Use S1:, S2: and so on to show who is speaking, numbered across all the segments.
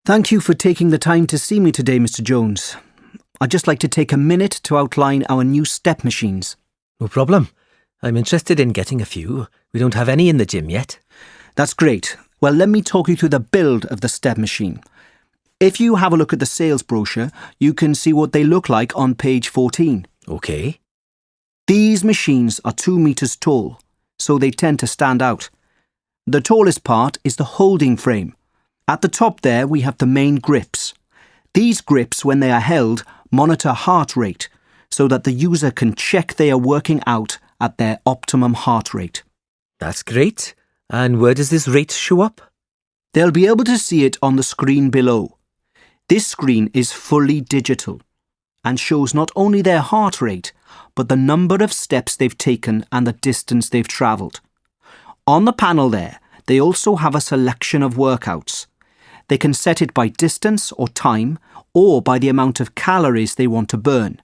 S1: Thank you for taking the time to see me today, Mr. Jones. I'd just like to take a minute to outline our new step machines.
S2: No problem. I'm interested in getting a few. We don't have any in the gym yet.
S1: That's great. Well, let me talk you through the build of the step machine. If you have a look at the sales brochure, you can see what they look like on page 14.
S2: OK.
S1: These machines are 2 meters tall, so they tend to stand out. The tallest part is the holding frame. At the top there, we have the main grips. These grips, when they are held, monitor heart rate, so that the user can check they are working out at their optimum heart rate.
S2: That's great. And where does this rate show up?
S1: They'll be able to see it on the screen below. This screen is fully digital and shows not only their heart rate, but the number of steps they've taken and the distance they've travelled. On the panel there, they also have a selection of workouts. They can set it by distance or time, or by the amount of calories they want to burn.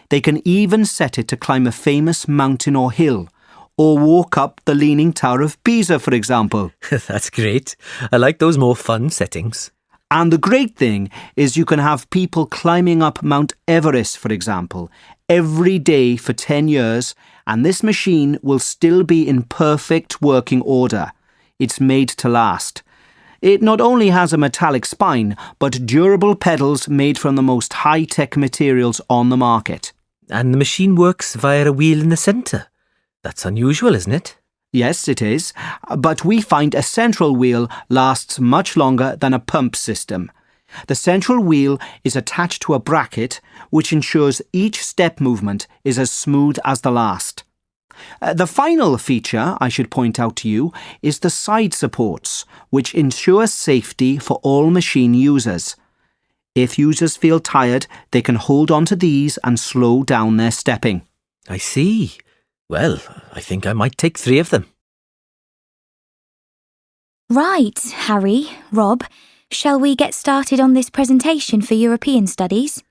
S1: They can even set it to climb a famous mountain or hill, or walk up the Leaning Tower of Pisa, for example.
S2: That's great. I like those more fun settings.
S1: And the great thing is you can have people climbing up Mount Everest, for example, every day for 10 years, and this machine will still be in perfect working order. It's made to last. It not only has a metallic spine, but durable pedals made from the most high-tech materials on the market.
S2: And the machine works via a wheel in the centre. That's unusual, isn't it?
S1: Yes, it is, but we find a central wheel lasts much longer than a pump system. The central wheel is attached to a bracket, which ensures each step movement is as smooth as the last. The final feature I should point out to you is the side supports, which ensure safety for all machine users. If users feel tired, they can hold on to these and slow down their stepping.
S2: I see. Well, I think I might take 3 of them.
S3: Right, Harry, Rob, shall we get started on this presentation for European studies?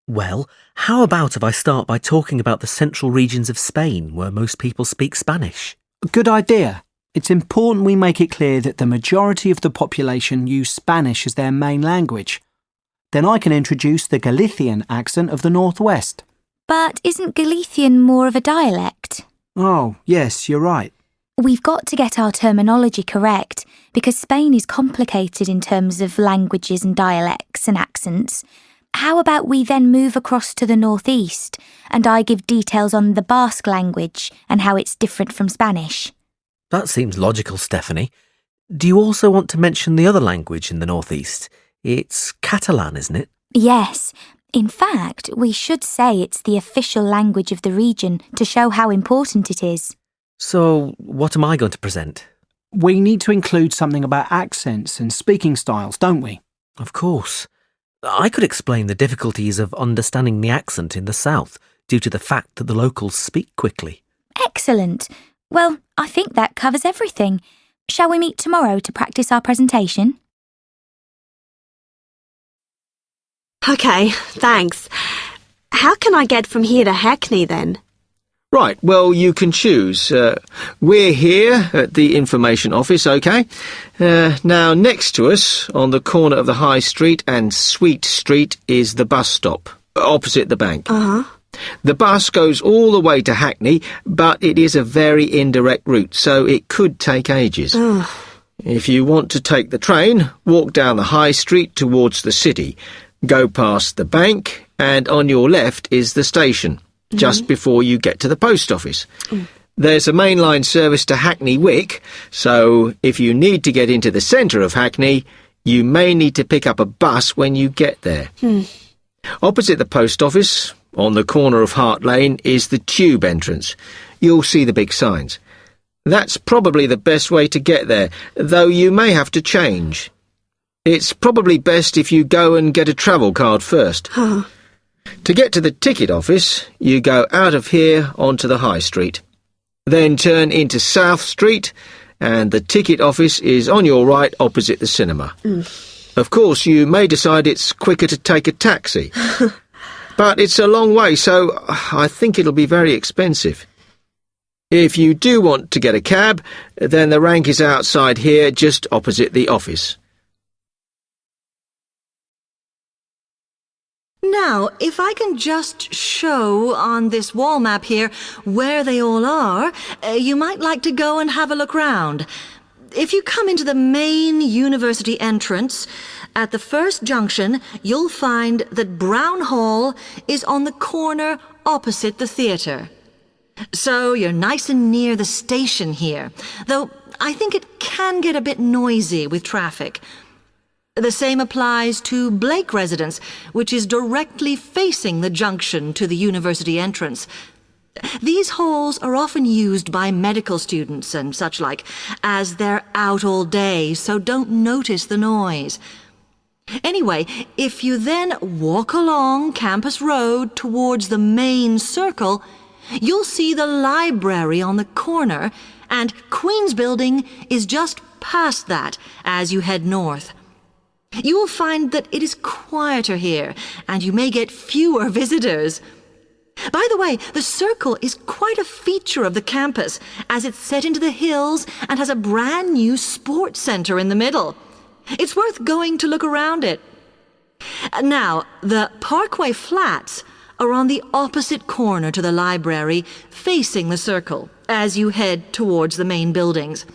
S2: Well, how about if I start by talking about the central regions of Spain where most people speak Spanish?
S1: Good idea. It's important we make it clear that the majority of the population use Spanish as their main language. Then I can introduce the Galician accent of the northwest.
S3: But isn't Galician more of a dialect?
S1: Oh, yes, you're right.
S3: We've got to get our terminology correct because Spain is complicated in terms of languages and dialects and accents. How about we then move across to the northeast and I give details on the Basque language and how it's different from Spanish?
S2: That seems logical, Stephanie. Do you also want to mention the other language in the northeast? It's Catalan, isn't it?
S3: Yes. In fact, we should say it's the official language of the region to show how important it is.
S2: So, what am I going to present?
S1: We need to include something about accents and speaking styles, don't we?
S2: Of course. I could explain the difficulties of understanding the accent in the south due to the fact that the locals speak quickly.
S3: Excellent. Well, I think that covers everything. Shall we meet tomorrow to practice our presentation?
S4: OK, thanks. How can I get from here to Hackney then?
S5: Right, well, you can choose. We're here at the information office, OK? Now, next to us, on the corner of the High Street and Sweet Street, is the bus stop, opposite the bank. The bus goes all the way to Hackney, but it is a very indirect route, so it could take ages. If you want to take the train, walk down the High Street towards the city, go past the bank, and on your left is the station, just before you get to the post office. There's a mainline service to Hackney Wick, so if you need to get into the centre of Hackney, you may need to pick up a bus when you get there. Opposite the post office, on the corner of Hart Lane, is the tube entrance. You'll see the big signs. That's probably the best way to get there, though you may have to change. It's probably best if you go and get a travel card first. To get to the ticket office, you go out of here onto the High Street. Then turn into South Street, and the ticket office is on your right opposite the cinema. Of course, you may decide it's quicker to take a taxi. But it's a long way, so I think it'll be very expensive. If you do want to get a cab, then the rank is outside here, just opposite the office.
S6: Now, if I can just show on this wall map here where they all are, you might like to go and have a look round. If you come into the main university entrance, at the first junction, you'll find that Brown Hall is on the corner opposite the theatre. So you're nice and near the station here, though I think it can get a bit noisy with traffic. The same applies to Blake Residence, which is directly facing the junction to the university entrance. These halls are often used by medical students and such like, as they're out all day, so don't notice the noise. Anyway, if you then walk along Campus Road towards the main circle, you'll see the library on the corner, and Queen's Building is just past that as you head north. You will find that it is quieter here, and you may get fewer visitors. By the way, the circle is quite a feature of the campus, as it's set into the hills and has a brand new sports center in the middle. It's worth going to look around it. Now, the Parkway Flats are on the opposite corner to the library, facing the circle, as you head towards the main buildings.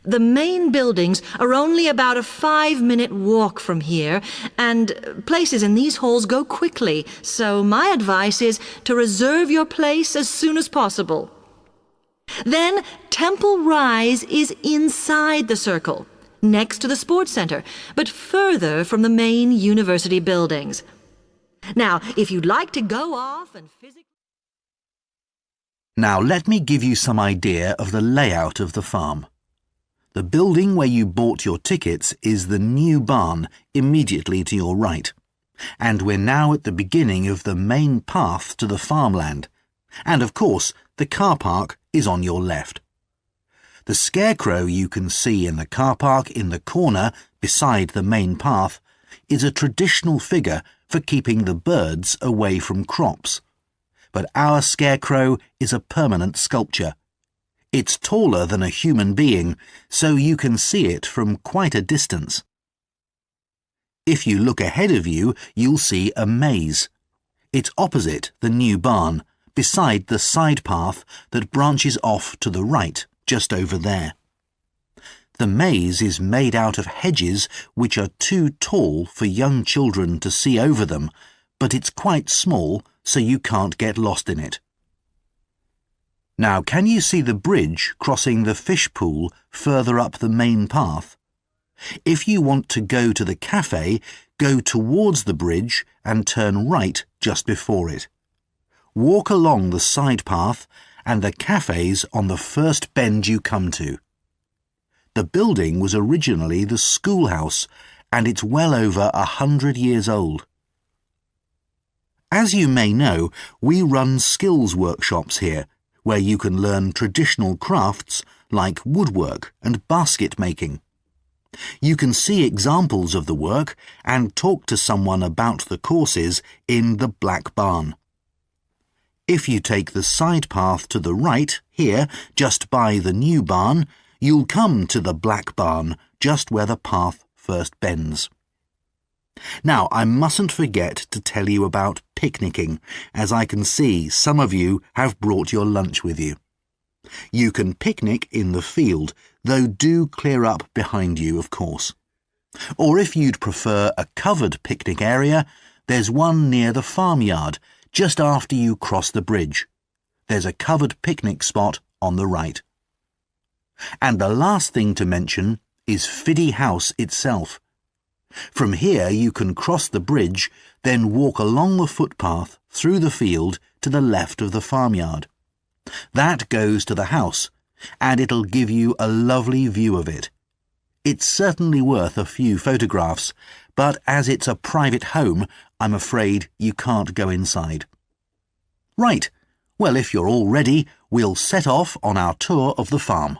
S6: The main buildings are only about a 5-minute walk from here, and places in these halls go quickly, so my advice is to reserve your place as soon as possible. Then Temple Rise is inside the circle, next to the sports center, but further from the main university buildings. Now, if you'd like to go off and physically...
S7: Now let me give you some idea of the layout of the farm. The building where you bought your tickets is the new barn immediately to your right, and we're now at the beginning of the main path to the farmland, and of course the car park is on your left. The scarecrow you can see in the car park in the corner beside the main path is a traditional figure for keeping the birds away from crops, but our scarecrow is a permanent sculpture. It's taller than a human being, so you can see it from quite a distance. If you look ahead of you, you'll see a maze. It's opposite the new barn, beside the side path that branches off to the right, just over there. The maze is made out of hedges which are too tall for young children to see over them, but it's quite small, so you can't get lost in it. Now, can you see the bridge crossing the fish pool further up the main path? If you want to go to the cafe, go towards the bridge and turn right just before it. Walk along the side path and the cafe's on the first bend you come to. The building was originally the schoolhouse, and it's well over 100 years old. As you may know, we run skills workshops here, where you can learn traditional crafts like woodwork and basket making. You can see examples of the work and talk to someone about the courses in the Black Barn. If you take the side path to the right, here, just by the new barn, you'll come to the Black Barn, just where the path first bends. Now, I mustn't forget to tell you about picnicking, as I can see some of you have brought your lunch with you. You can picnic in the field, though do clear up behind you, of course. Or if you'd prefer a covered picnic area, there's one near the farmyard, just after you cross the bridge. There's a covered picnic spot on the right. And the last thing to mention is Fiddy House itself. From here you can cross the bridge, then walk along the footpath through the field to the left of the farmyard. That goes to the house, and it'll give you a lovely view of it. It's certainly worth a few photographs, but as it's a private home, I'm afraid you can't go inside. Right, well, if you're all ready, we'll set off on our tour of the farm.